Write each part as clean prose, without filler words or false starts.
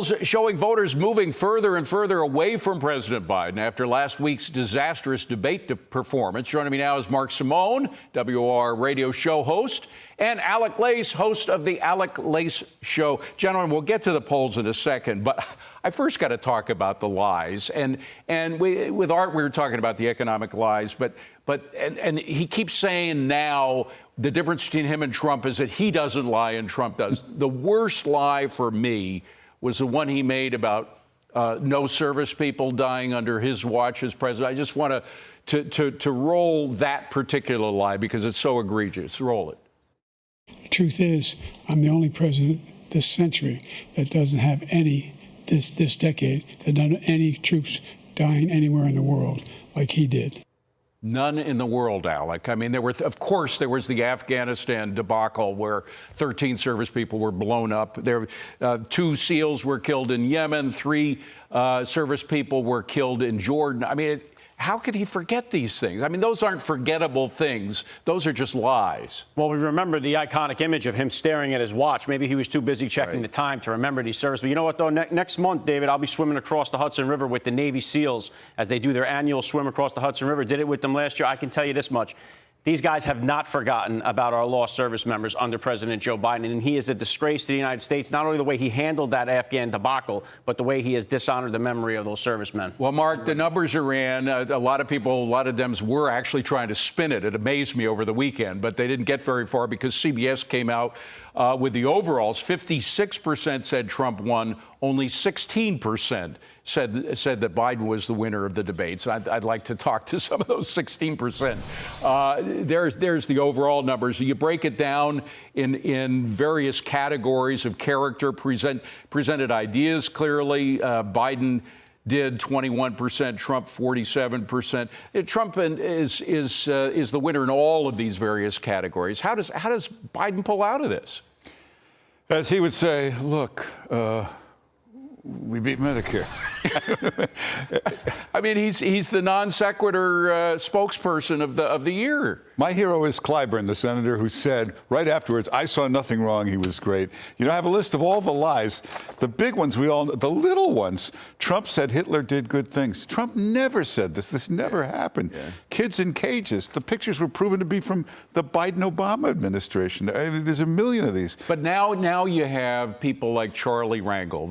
polls showing voters moving further and further away from President Biden after last week's disastrous debate performance. Joining me now is Mark Simone, WOR radio show host, and Alec Lace, host of the Alec Lace Show. Gentlemen, we'll get to the polls in a second, but I first got to talk about the lies. And with Art, we were talking about the economic lies, but he keeps saying now the difference between him and Trump is that he doesn't lie and Trump does. The worst lie for me was the one he made about no service people dying under his watch as president. I just want to roll that particular lie because it's so egregious. Roll it. The truth is, I'm the only president this century that doesn't have this decade, that doesn't have any troops dying anywhere in the world like he did. None in the world, Alec. I mean, of course, there was the Afghanistan debacle where 13 service people were blown up. 2 SEALs were killed in Yemen. 3 service people were killed in Jordan. I mean, how could he forget these things? I mean, those aren't forgettable things. Those are just lies. Well, we remember the iconic image of him staring at his watch. Maybe he was too busy checking the time to remember these services. But you know what, though? Next month, David, I'll be swimming across the Hudson River with the Navy SEALs as they do their annual swim across the Hudson River. Did it with them last year. I can tell you this much. These guys have not forgotten about our lost service members under President Joe Biden, and he is a disgrace to the United States, not only the way he handled that Afghan debacle, but the way he has dishonored the memory of those servicemen. Well, Mark, the numbers are in. A lot of people, a lot of Dems were actually trying to spin it. It amazed me over the weekend, but they didn't get very far because CBS came out with the overalls. 56% said Trump won. Only 16% said that Biden was the winner of the debates. I'd like to talk to some of those 16%. There's the overall numbers. You break it down in various categories of character, presented ideas clearly. Biden did 21%, Trump 47%. Trump is the winner in all of these various categories. How does Biden pull out of this? As he would say, look, we beat Medicare. I mean, he's the non sequitur spokesperson of the year. My hero is Clyburn, the senator who said right afterwards, I saw nothing wrong. He was great. You know, I have a list of all the lies. The big ones we all know, the little ones. Trump said Hitler did good things. Trump never said this. This never happened. Yeah. Kids in cages. The pictures were proven to be from the Biden-Obama administration. I mean, there's a million of these. But now you have people like Charlie Rangel,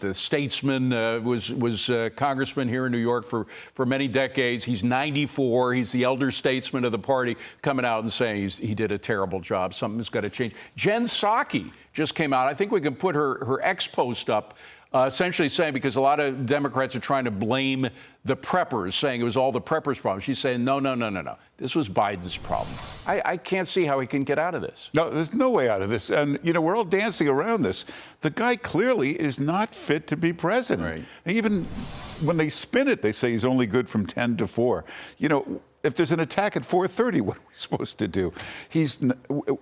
the statesman, was congressman here in New York for many decades. He's 94. He's the elder statesman of the party, coming out and saying he did a terrible job. Something's got to change. Jen Psaki just came out. I think we can put her ex post up, essentially saying, because a lot of Democrats are trying to blame the preppers, saying it was all the preppers' problem. She's saying, no. This was Biden's problem. I can't see how he can get out of this. No, there's no way out of this. And, you know, we're all dancing around this. The guy clearly is not fit to be president. Right. And even when they spin it, they say he's only good from 10 to 4. You know, if there's an attack at 4:30, what are we supposed to do?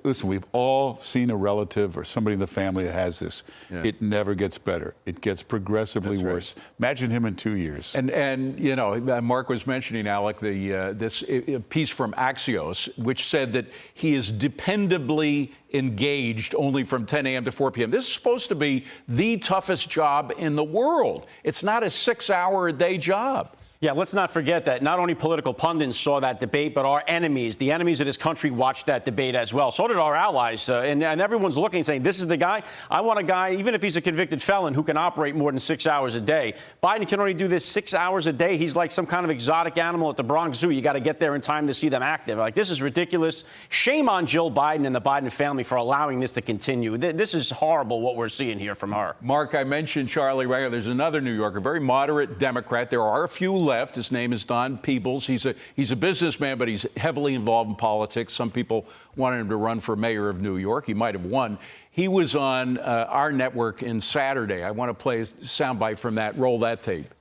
Listen, we've all seen a relative or somebody in the family that has this. Yeah. It never gets better. It gets progressively worse. Imagine him in 2 years. And you know, Mark was mentioning, Alec, this piece from Axios, which said that he is dependably engaged only from 10 a.m. to 4 p.m. This is supposed to be the toughest job in the world. It's not a 6-hour-a-day job. Yeah, let's not forget that not only political pundits saw that debate, but our enemies, the enemies of this country, watched that debate as well. So did our allies. And everyone's looking, saying, this is the guy. I want a guy, even if he's a convicted felon, who can operate more than 6 hours a day. Biden can only do this 6 hours a day. He's like some kind of exotic animal at the Bronx Zoo. You got to get there in time to see them active. Like, this is ridiculous. Shame on Jill Biden and the Biden family for allowing this to continue. This is horrible what we're seeing here from her. Mark, I mentioned Charlie Rangel. There's another New Yorker, very moderate Democrat. There are a few left. His name is Don Peebles. He's a businessman, but he's heavily involved in politics. Some people wanted him to run for mayor of New York. He might have won. He was on our network in Saturday. I want to play a soundbite from that. Roll that tape.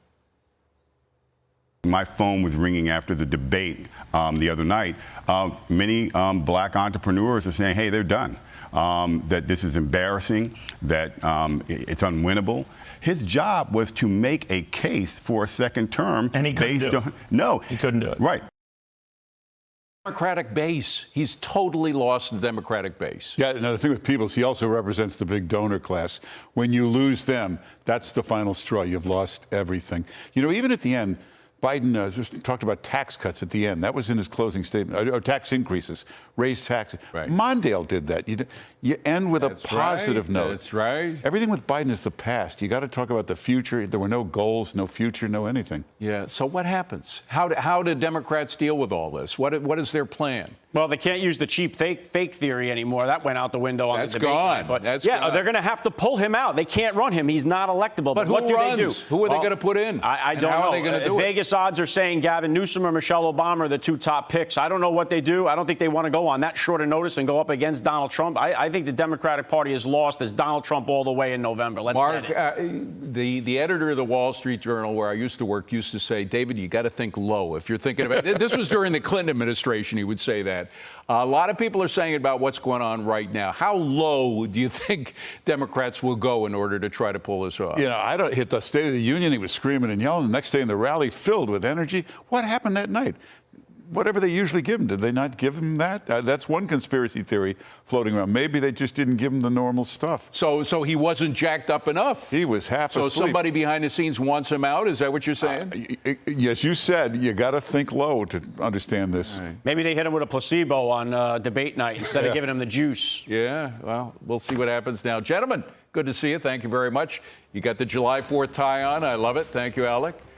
My phone was ringing after the debate the other night. Many black entrepreneurs are saying, hey, they're done. That this is embarrassing, that it's unwinnable. His job was to make a case for a second term. And he couldn't do it. No. He couldn't do it. Right. Democratic base. He's totally lost the Democratic base. Yeah, and the thing with Peebles, he also represents the big donor class. When you lose them, that's the final straw. You've lost everything. You know, even at the end, Biden just talked about tax cuts at the end. That was in his closing statement. Or tax increases, raise taxes. Right. Mondale did that. You end with That's a positive right. note. That's right. Everything with Biden is the past. You got to talk about the future. There were no goals, no future, no anything. Yeah. So what happens? How do Democrats deal with all this? What is their plan? Well, they can't use the cheap fake theory anymore. That went out the window on That's the debate. gone. But That's yeah, gone. they're going to have to pull him out. They can't run him. He's not electable. But what who do runs? they do? Who are they Well, going to put in? I And don't how know. are they going to do it? Vegas odds are saying Gavin Newsom or Michelle Obama are the two top picks. I don't know what they do. I don't think they want to go on that short a notice and go up against Donald Trump. I think the Democratic Party is lost as Donald Trump all the way in November. Let's Mark, get it. The editor of the Wall Street Journal, where I used to work, used to say, David, you got to think low if you're thinking about it. This was during the Clinton administration. He would say that. A lot of people are saying about what's going on right now. How low do you think Democrats will go in order to try to pull this off? You know, I don't hit the State of the Union. He was screaming and yelling. The next day in the rally, filled with energy. What happened that night? Whatever they usually give him, did they not give him that? That's one conspiracy theory floating around. Maybe they just didn't give him the normal stuff. So he wasn't jacked up enough? He was half asleep. So somebody behind the scenes wants him out? Is that what you're saying? Yes, you said you got to think low to understand this. Right. Maybe they hit him with a placebo on debate night instead of giving him the juice. Yeah, well, we'll see what happens now. Gentlemen, good to see you. Thank you very much. You got the July 4th tie on. I love it. Thank you, Alec.